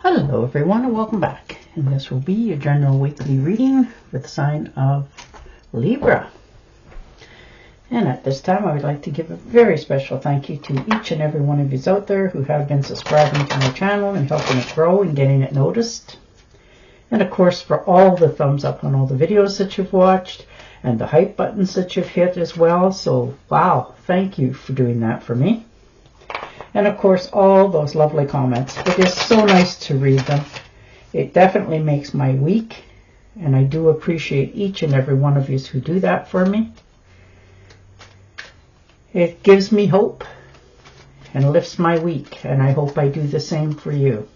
Hello everyone and welcome back, and this will be your general weekly reading with the sign of Libra. And at this time I would like to give a very special thank you to each and every one of you out there who have been subscribing to my channel and helping it grow and getting it noticed. And of course for all the thumbs up on all the videos that you've watched and the hype buttons that you've hit as well. So wow, thank you for doing that for me. And of course, all those lovely comments. It is so nice to read them. It definitely makes my week. And I do appreciate each and every one of you who do that for me. It gives me hope and lifts my week. And I hope I do the same for you.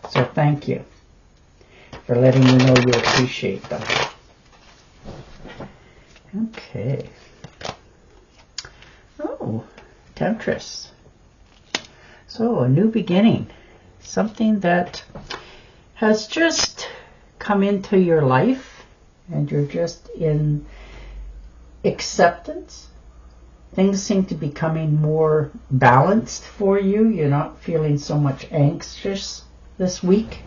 So thank you for letting me know you appreciate them. Okay. Oh, Temptress. So, a new beginning, something that has just come into your life and you're just in acceptance. Things seem to be becoming more balanced for you. You're not feeling so much anxious this week.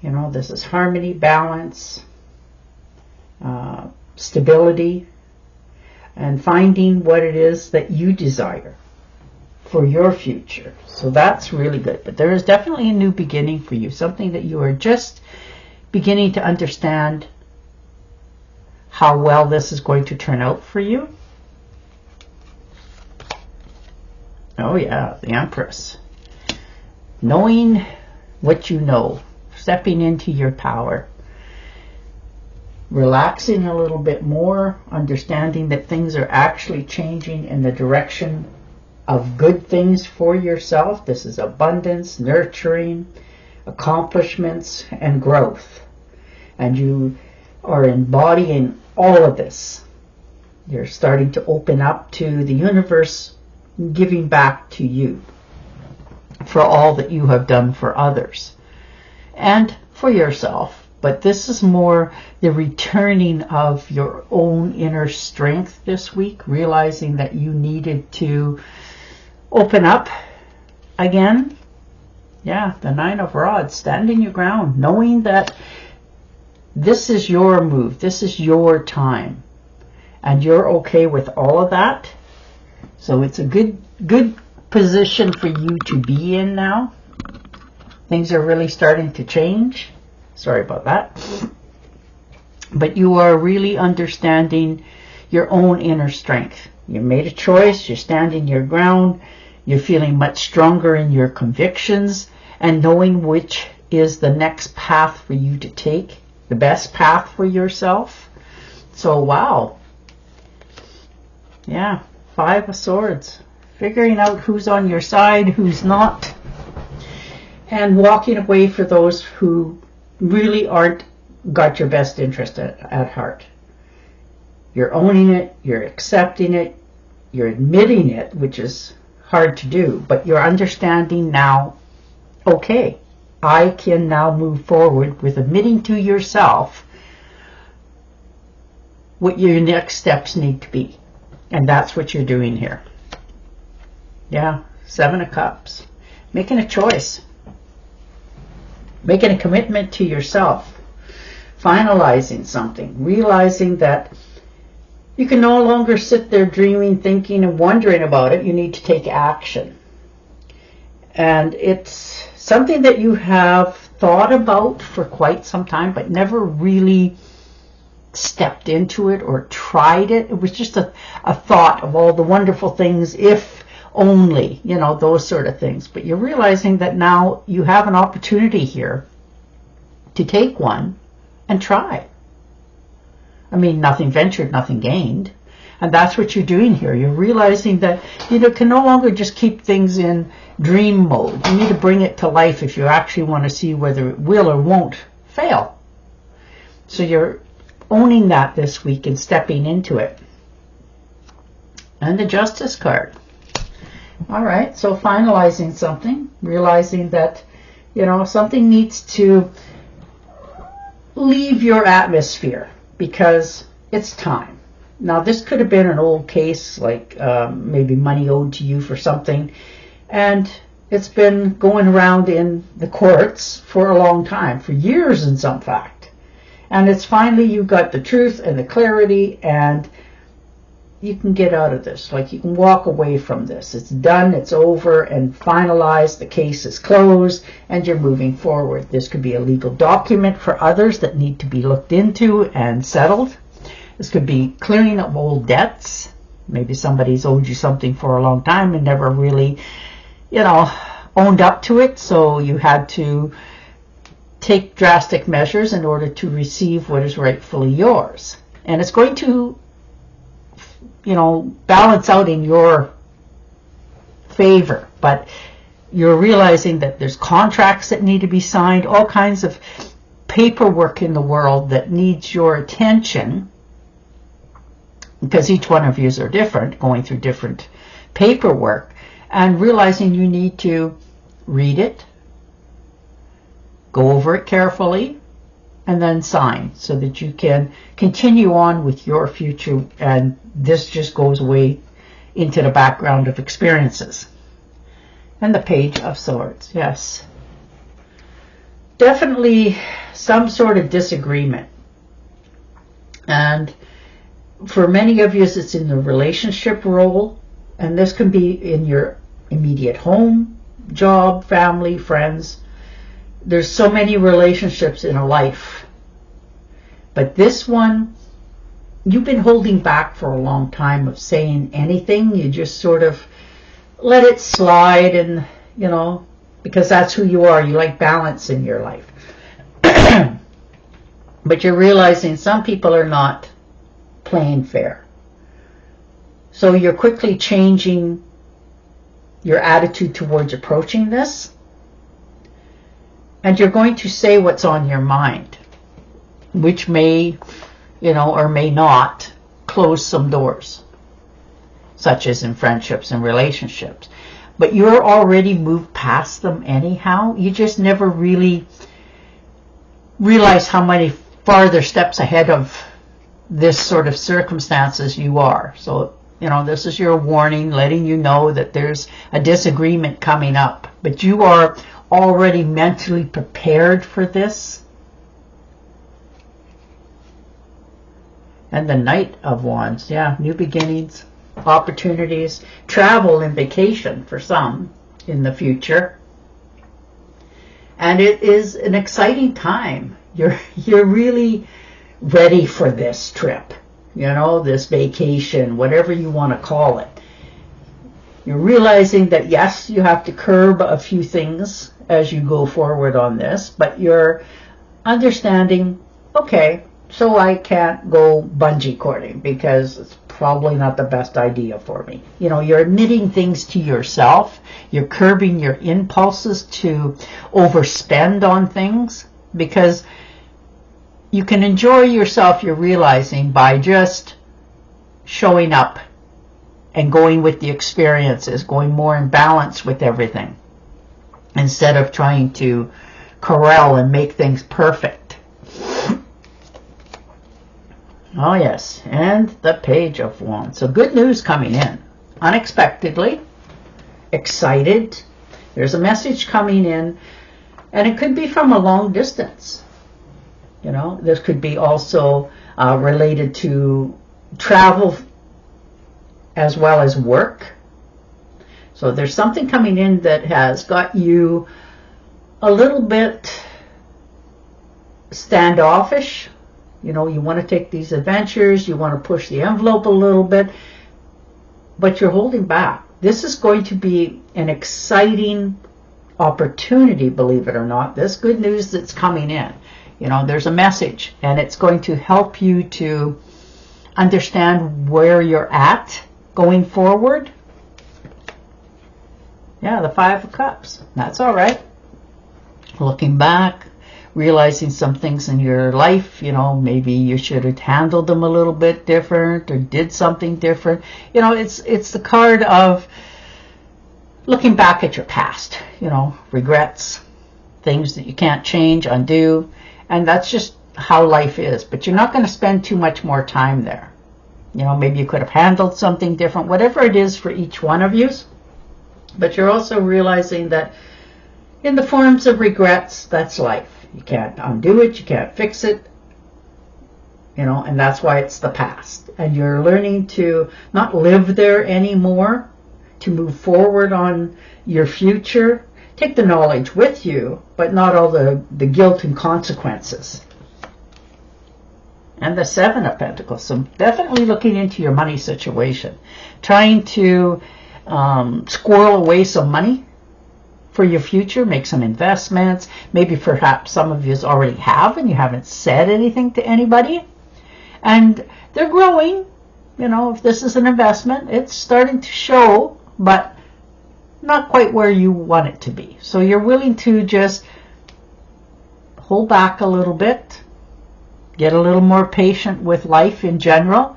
You know, this is harmony, balance, stability, and finding what it is that you desire for your future. So that's really good. But there is definitely a new beginning for you, something that you are just beginning to understand how well this is going to turn out for you. Oh yeah, the Empress. Knowing what you know, stepping into your power, relaxing a little bit more, understanding that things are actually changing in the direction of good things for yourself. This is abundance, nurturing, accomplishments, and growth. And you are embodying all of this. You're starting to open up to the universe giving back to you for all that you have done for others and for yourself. But this is more the returning of your own inner strength this week, realizing that you needed to open up again. Yeah, the Nine of Rods, standing your ground, knowing that this is your move, this is your time, and you're okay with all of that. So it's a good position for you to be in now. Things are really starting to change. Sorry about that. But you are really understanding your own inner strength. You made a choice, you're standing your ground, you're feeling much stronger in your convictions and knowing which is the next path for you to take, the best path for yourself. So wow. Yeah, Five of Swords. Figuring out who's on your side, who's not, and walking away for those who really aren't got your best interest at heart. You're owning it, you're accepting it, you're admitting it, which is hard to do, but you're understanding now, okay, I can now move forward with admitting to yourself what your next steps need to be. And that's what you're doing here. Yeah, Seven of Cups. Making a choice. Making a commitment to yourself. Finalizing something. Realizing that you can no longer sit there dreaming, thinking, and wondering about it. You need to take action. And it's something that you have thought about for quite some time, but never really stepped into it or tried it. It was just a thought of all the wonderful things, if only, you know, those sort of things. But you're realizing that now you have an opportunity here to take one and try. I mean, nothing ventured, nothing gained. And that's what you're doing here. You're realizing that you can no longer just keep things in dream mode. You need to bring it to life if you actually want to see whether it will or won't fail. So you're owning that this week and stepping into it. And the Justice card. All right, so finalizing something, realizing that, you know, something needs to leave your atmosphere because it's time. Now, this could have been an old case, like maybe money owed to you for something, and It's been going around in the courts for a long time, for years in some fact. And it's finally you got the truth and the clarity, and you can get out of this. Like, you can walk away from this. It's done, it's over and finalized, the case is closed, and you're moving forward. This could be a legal document for others that need to be looked into and settled. This could be clearing up old debts. Maybe somebody's owed you something for a long time and never really, owned up to it, so you had to take drastic measures in order to receive what is rightfully yours. And it's going to balance out in your favor, but you're realizing that there's contracts that need to be signed, all kinds of paperwork in the world that needs your attention, because each one of yous are different, going through different paperwork, and realizing you need to read it, go over it carefully, and then sign so that you can continue on with your future, and this just goes away into the background of experiences. And the Page of Swords, yes. Definitely some sort of disagreement. And for many of you, it's in the relationship role, and this can be in your immediate home, job, family, friends. There's so many relationships in a life. But this one, you've been holding back for a long time of saying anything. You just sort of let it slide, and, because that's who you are. You like balance in your life. But you're realizing some people are not playing fair. So you're quickly changing your attitude towards approaching this. And you're going to say what's on your mind, which may, or may not close some doors, such as in friendships and relationships. But you're already moved past them anyhow. You just never really realize how many farther steps ahead of this sort of circumstances you are. So, this is your warning, letting you know that there's a disagreement coming up. But you are already mentally prepared for this. And the Knight of Wands, yeah, new beginnings, opportunities, travel and vacation for some in the future. And it is an exciting time. You're really ready for this trip, this vacation, whatever you want to call it. You're realizing that, yes, you have to curb a few things as you go forward on this, but you're understanding, okay, so I can't go bungee cording because it's probably not the best idea for me. You're admitting things to yourself. You're curbing your impulses to overspend on things, because you can enjoy yourself, you're realizing, by just showing up and going with the experiences, going more in balance with everything, instead of trying to corral and make things perfect. Oh yes, and the Page of Wands. So good news coming in, unexpectedly, excited. There's a message coming in, and it could be from a long distance. This could be also related to travel as well as work. So there's something coming in that has got you a little bit standoffish. You want to take these adventures, you want to push the envelope a little bit, but you're holding back. This is going to be an exciting opportunity, believe it or not. This good news that's coming in. There's a message, and it's going to help you to understand where you're at going forward. Yeah, the Five of Cups. That's all right. Looking back, realizing some things in your life, maybe you should have handled them a little bit different or did something different. It's the card of looking back at your past, regrets, things that you can't change, undo. And that's just how life is. But you're not going to spend too much more time there. Maybe you could have handled something different. Whatever it is for each one of you, But you're also realizing that in the forms of regrets, that's life. You can't undo it, you can't fix it, you know, and that's why it's the past. And you're learning to not live there anymore, to move forward on your future. Take the knowledge with you, but not all the guilt and consequences. And the Seven of Pentacles. So definitely looking into your money situation. Trying to squirrel away some money for your future. Make some investments. Maybe perhaps some of you already have and you haven't said anything to anybody. And they're growing. You know, if this is an investment, it's starting to show, but not quite where you want it to be. So you're willing to just hold back a little bit. Get a little more patient with life in general,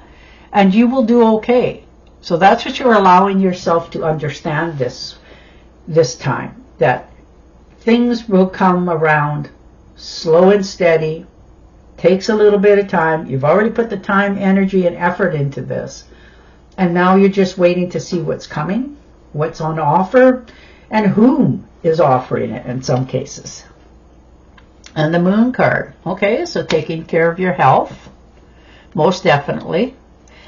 and you will do okay. So that's what you're allowing yourself to understand this time, that things will come around slow and steady, takes a little bit of time. You've already put the time, energy, and effort into this, and now you're just waiting to see what's coming, what's on offer, and whom is offering it in some cases. And the Moon card. Okay, so taking care of your health, most definitely.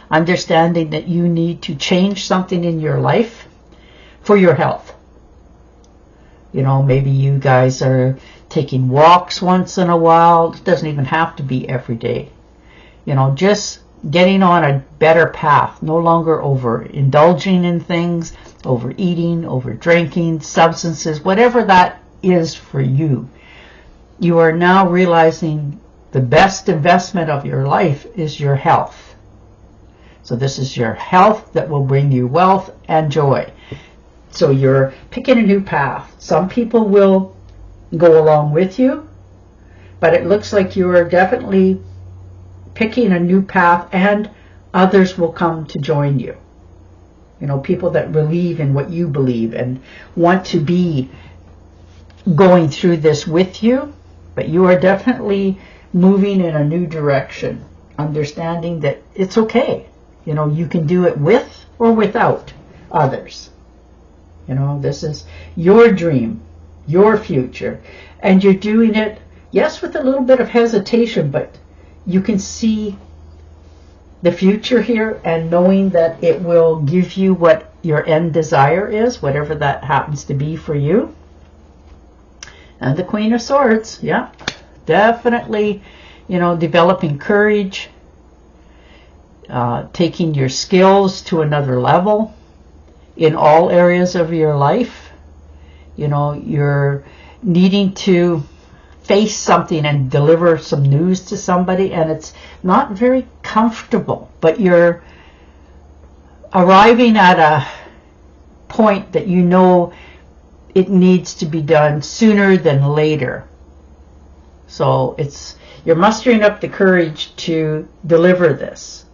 Understanding that you need to change something in your life for your health. You know, maybe you guys are taking walks once in a while. It doesn't even have to be every day. You know, just getting on a better path. No longer overindulging in things, overeating, overdrinking, substances, whatever that is for you. You are now realizing the best investment of your life is your health. So this is your health that will bring you wealth and joy. So you're picking a new path. Some people will go along with you, but it looks like you are definitely picking a new path, and others will come to join you. You know, people that believe in what you believe and want to be going through this with you. But you are definitely moving in a new direction, understanding that it's okay. You know, you can do it with or without others. You know, this is your dream, your future. And you're doing it, yes, with a little bit of hesitation, but you can see the future here and knowing that it will give you what your end desire is, whatever that happens to be for you. And the Queen of Swords, yeah, definitely, you know, developing courage, taking your skills to another level in all areas of your life. You know, you're needing to face something and deliver some news to somebody, and it's not very comfortable, but you're arriving at a point that you know it needs to be done sooner than later. So you're mustering up the courage to deliver this.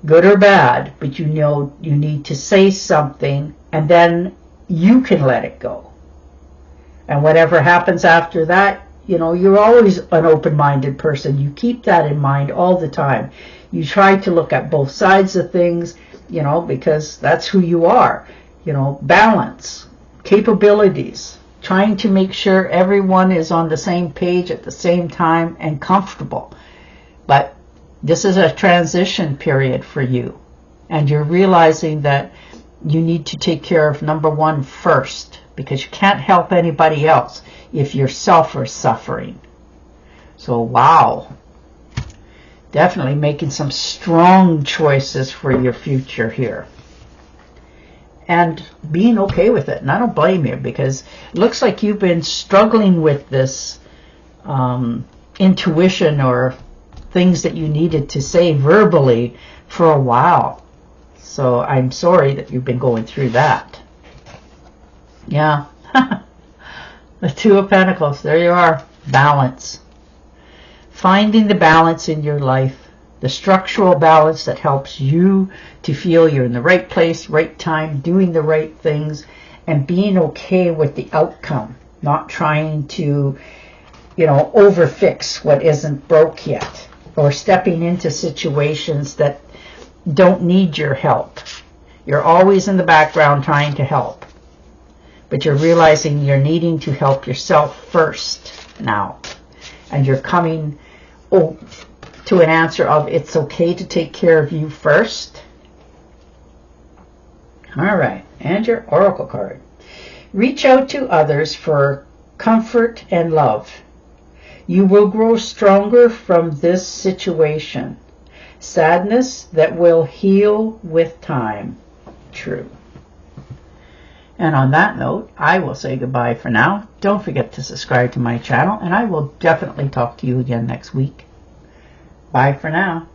Good or bad, but you know you need to say something, and then you can let it go. And whatever happens after that, you know, you're always an open-minded person. You keep that in mind all the time. You try to look at both sides of things, you know, because that's who you are. You know, balance. Capabilities, trying to make sure everyone is on the same page at the same time and comfortable. But this is a transition period for you, and you're realizing that you need to take care of number one first, because you can't help anybody else if yourself are suffering. So wow, definitely making some strong choices for your future here. And being okay with it. And I don't blame you, because it looks like you've been struggling with this intuition or things that you needed to say verbally for a while. So I'm sorry that you've been going through that. Yeah. The Two of Pentacles. There you are. Balance. Finding the balance in your life. The structural balance that helps you to feel you're in the right place, right time, doing the right things, and being okay with the outcome. Not trying to, you know, overfix what isn't broke yet, or stepping into situations that don't need your help. You're always in the background trying to help. But you're realizing you're needing to help yourself first now. And you're coming to an answer of it's okay to take care of you first. All right. And your oracle card. Reach out to others for comfort and love. You will grow stronger from this situation. Sadness that will heal with time. True. And on that note, I will say goodbye for now. Don't forget to subscribe to my channel, and I will definitely talk to you again next week. Bye for now.